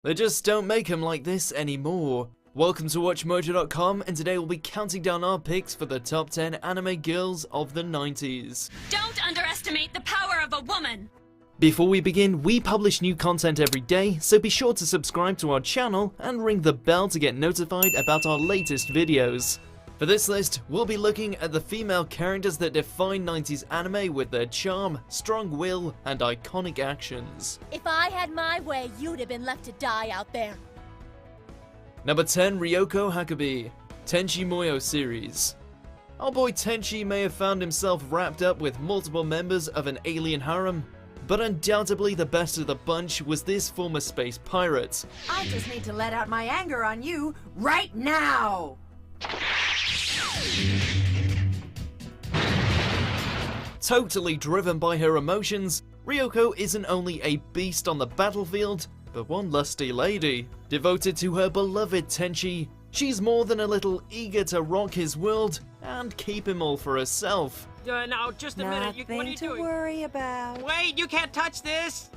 They just don't make them like this anymore. Welcome to WatchMojo.com, and today we'll be counting down our picks for the top 10 anime girls of the 90s. Don't underestimate the power of a woman! Before we begin, we publish new content every day, so be sure to subscribe to our channel and ring the bell to get notified about our latest videos. For this list, we'll be looking at the female characters that define 90s anime with their charm, strong will, and iconic actions. If I had my way, you'd have been left to die out there. Number 10, Ryoko Hakubi, Tenchi Muyo series. Our boy Tenchi may have found himself wrapped up with multiple members of an alien harem, but undoubtedly the best of the bunch was this former space pirate. I just need to let out my anger on you right now! Totally driven by her emotions, Ryoko isn't only a beast on the battlefield, but one lusty lady. Devoted to her beloved Tenchi, she's more than a little eager to rock his world and keep him all for herself. Now, just a minute. What are you Nothing to doing? worry about. Wait, you can't touch this!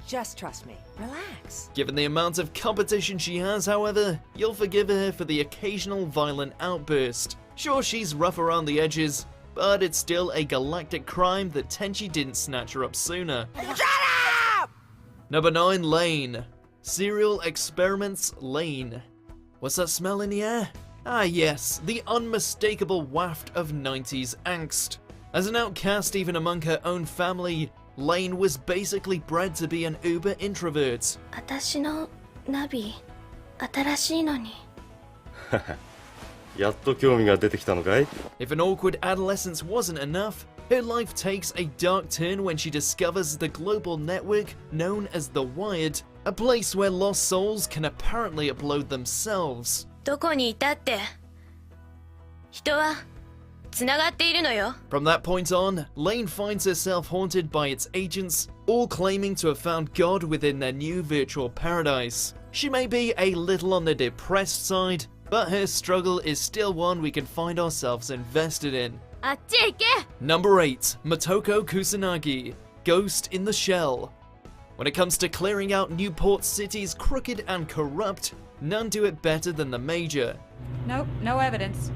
Just trust me. Relax. Given the amount of competition she has, however, you'll forgive her for the occasional violent outburst. Sure, she's rough around the edges, but it's still a galactic crime that Tenchi didn't snatch her up sooner. Shut up! Number 9, Lane. Serial Experiments Lane. What's that smell in the air? Ah yes, the unmistakable waft of 90s angst. As an outcast even among her own family, Lane was basically bred to be an uber introvert. 私のナビ、新しいのに。やっと興味が出てきたのかい? If an awkward adolescence wasn't enough, her life takes a dark turn when she discovers the global network known as The Wired, a place where lost souls can apparently upload themselves. どこにいたって、人はつながっているのよ。 From that point on, Lane finds herself haunted by its agents, all claiming to have found God within their new virtual paradise. She may be a little on the depressed side, but her struggle is still one we can find ourselves invested in. あっちへ行け。 Number 8, Motoko Kusanagi, Ghost in the Shell. When it comes to clearing out Newport City's crooked and corrupt, none do it better than the Major. Nope, no evidence.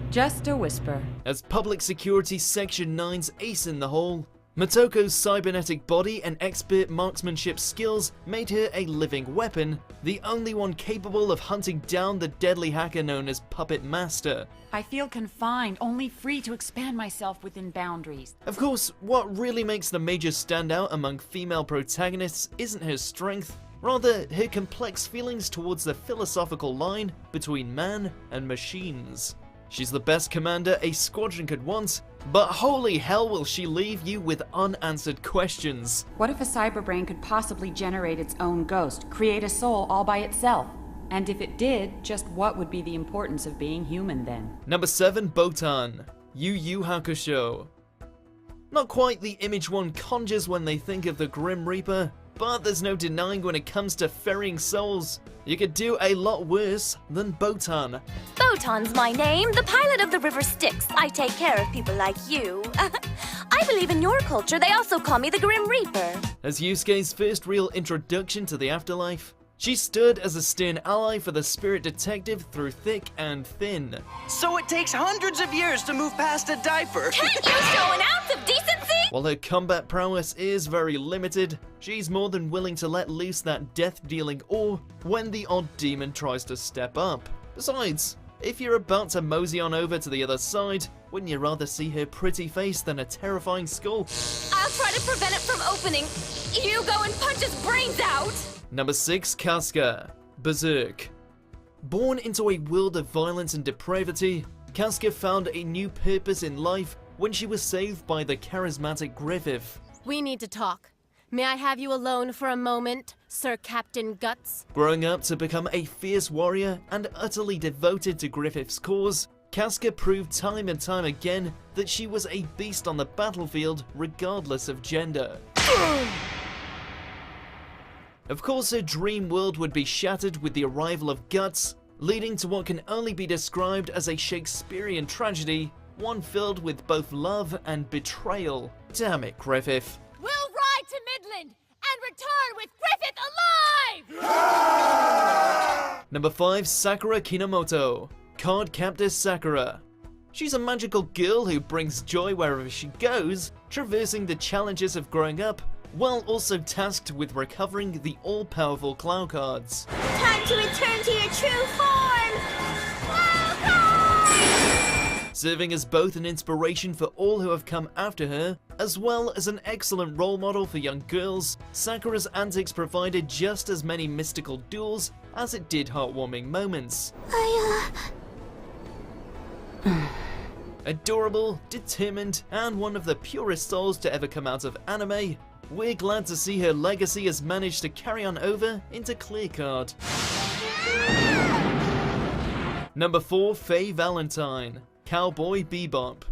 Just a whisper. As Public Security Section 9's ace in the hole, Motoko's cybernetic body and expert marksmanship skills made her a living weapon, the only one capable of hunting down the deadly hacker known as Puppet Master. I feel confined, only free to expand myself within boundaries. Of course, what really makes the Major stand out among female protagonists isn't her strength, rather her complex feelings towards the philosophical line between man and machines. She's the best commander a squadron could want, but holy hell will she leave you with unanswered questions. What if a cyberbrain could possibly generate its own ghost, create a soul all by itself? And if it did, just what would be the importance of being human then? Number 7, Botan, Yu Yu Hakusho. Not quite the image one conjures when they think of the Grim Reaper, but there's no denying when it comes to ferrying souls, you could do a lot worse than Botan. Botan's my name, the pilot of the river Styx. I take care of people like you. I believe in your culture they also call me the Grim Reaper. As Yusuke's first real introduction to the afterlife, she stood as a stern ally for the spirit detective through thick and thin. So it takes hundreds of years to move past a diaper. Can't you show an ounce of decency? While her combat prowess is very limited, she's more than willing to let loose that death-dealing awe when the odd demon tries to step up. Besides, if you're about to mosey on over to the other side, wouldn't you rather see her pretty face than a terrifying skull? I'll try to prevent it from opening. You go and punch his brains out! Number 6, Casca, Berserk. Born into a world of violence and depravity, Casca found a new purpose in life when she was saved by the charismatic Griffith. We need to talk. May I have you alone for a moment, Sir Captain Guts? Growing up to become a fierce warrior and utterly devoted to Griffith's cause, Casca proved time and time again that she was a beast on the battlefield regardless of gender. Of course, her dream world would be shattered with the arrival of Guts, leading to what can only be described as a Shakespearean tragedy, one filled with both love and betrayal. Damn it, Griffith. We'll ride to Midland and return with Number 5, Sakura Kinomoto, Card Captor Sakura. She's a magical girl who brings joy wherever she goes, traversing the challenges of growing up, while also tasked with recovering the all-powerful Clow cards. Time to return to your true form! Serving as both an inspiration for all who have come after her, as well as an excellent role model for young girls, Sakura's antics provided just as many mystical duels as it did heartwarming moments. Adorable, determined, and one of the purest souls to ever come out of anime, we're glad to see her legacy has managed to carry on over into Clear Card. Number 4, Faye Valentine, Cowboy Bebop.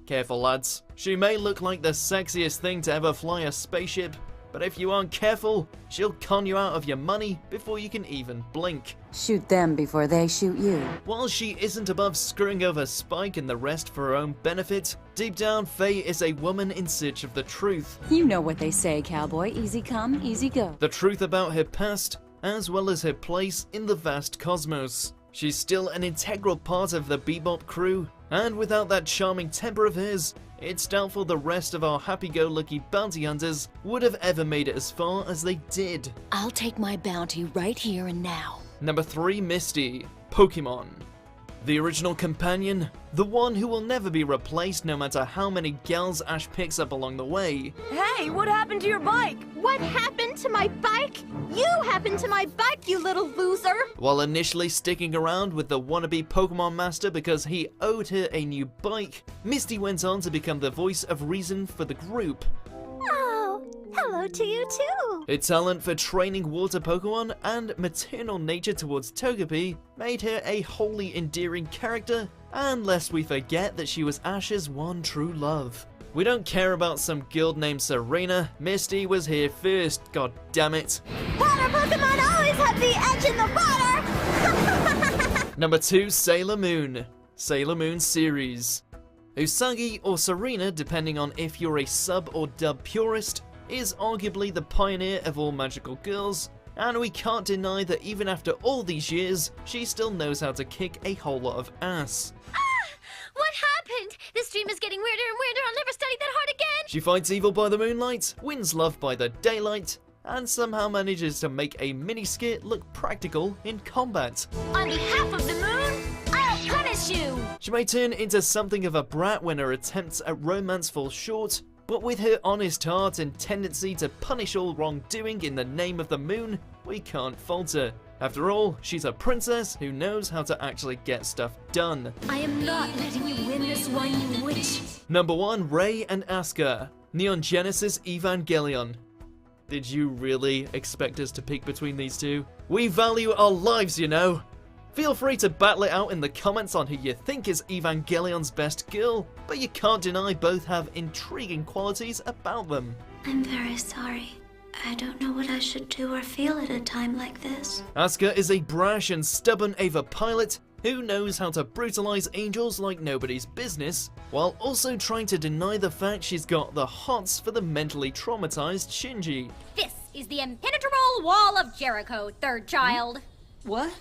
Careful lads, she may look like the sexiest thing to ever fly a spaceship, but if you aren't careful, she'll con you out of your money before you can even blink. Shoot them before they shoot you. While she isn't above screwing over Spike and the rest for her own benefit, deep down Faye is a woman in search of the truth. You know what they say, cowboy. Easy come, easy go. The truth about her past, as well as her place in the vast cosmos. She's still an integral part of the Bebop crew, and without that charming temper of hers, it's doubtful the rest of our happy-go-lucky bounty hunters would have ever made it as far as they did. I'll take my bounty right here and now. Number 3, Misty, Pokemon. The original companion, the one who will never be replaced no matter how many gals Ash picks up along the way. Hey, what happened to your bike? What happened to my bike? You happened to my bike, you little loser! While initially sticking around with the wannabe Pokemon Master because he owed her a new bike, Misty went on to become the voice of reason for the group. Oh, hello to you too! Her talent for training water Pokemon and maternal nature towards Togepi made her a wholly endearing character, and lest we forget that she was Ash's one true love. We don't care about some guild named Serena, Misty was here first, god damn it. Water Pokemon always have the edge in the water! Number 2, Sailor Moon, Sailor Moon series. Usagi or Serena, depending on if you're a sub or dub purist, is arguably the pioneer of all magical girls, and we can't deny that even after all these years, she still knows how to kick a whole lot of ass. What happened? This dream is getting weirder and weirder. I'll never study that hard again. She fights evil by the moonlight, wins love by the daylight, and somehow manages to make a mini-skit look practical in combat. On behalf of the moon, I'll punish you. She may turn into something of a brat when her attempts at romance fall short, but with her honest heart and tendency to punish all wrongdoing in the name of the moon, we can't falter. After all, she's a princess who knows how to actually get stuff done. I am not letting you win this one, you witch. Number 1, Rei and Asuka, Neon Genesis Evangelion. Did you really expect us to pick between these two? We value our lives, you know. Feel free to battle it out in the comments on who you think is Evangelion's best girl, but you can't deny both have intriguing qualities about them. I'm very sorry. I don't know what I should do or feel at a time like this. Asuka is a brash and stubborn Eva pilot who knows how to brutalize angels like nobody's business, while also trying to deny the fact she's got the hots for the mentally traumatized Shinji. This is the impenetrable wall of Jericho, third child. What?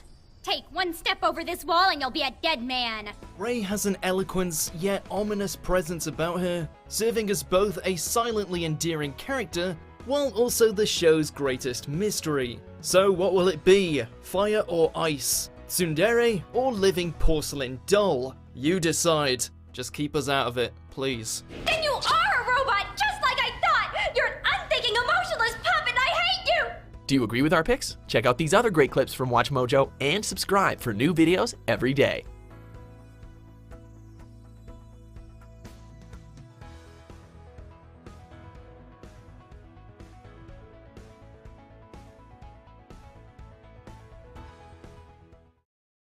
Take one step over this wall and you'll be a dead man. Rei has an eloquent yet ominous presence about her, serving as both a silently endearing character while also the show's greatest mystery. So what will it be? Fire or ice? Tsundere or living porcelain doll? You decide. Just keep us out of it, please. Then you are a robot, just like I thought! You're an unthinking, emotionless puppet, I hate you! Do you agree with our picks? Check out these other great clips from WatchMojo and subscribe for new videos every day.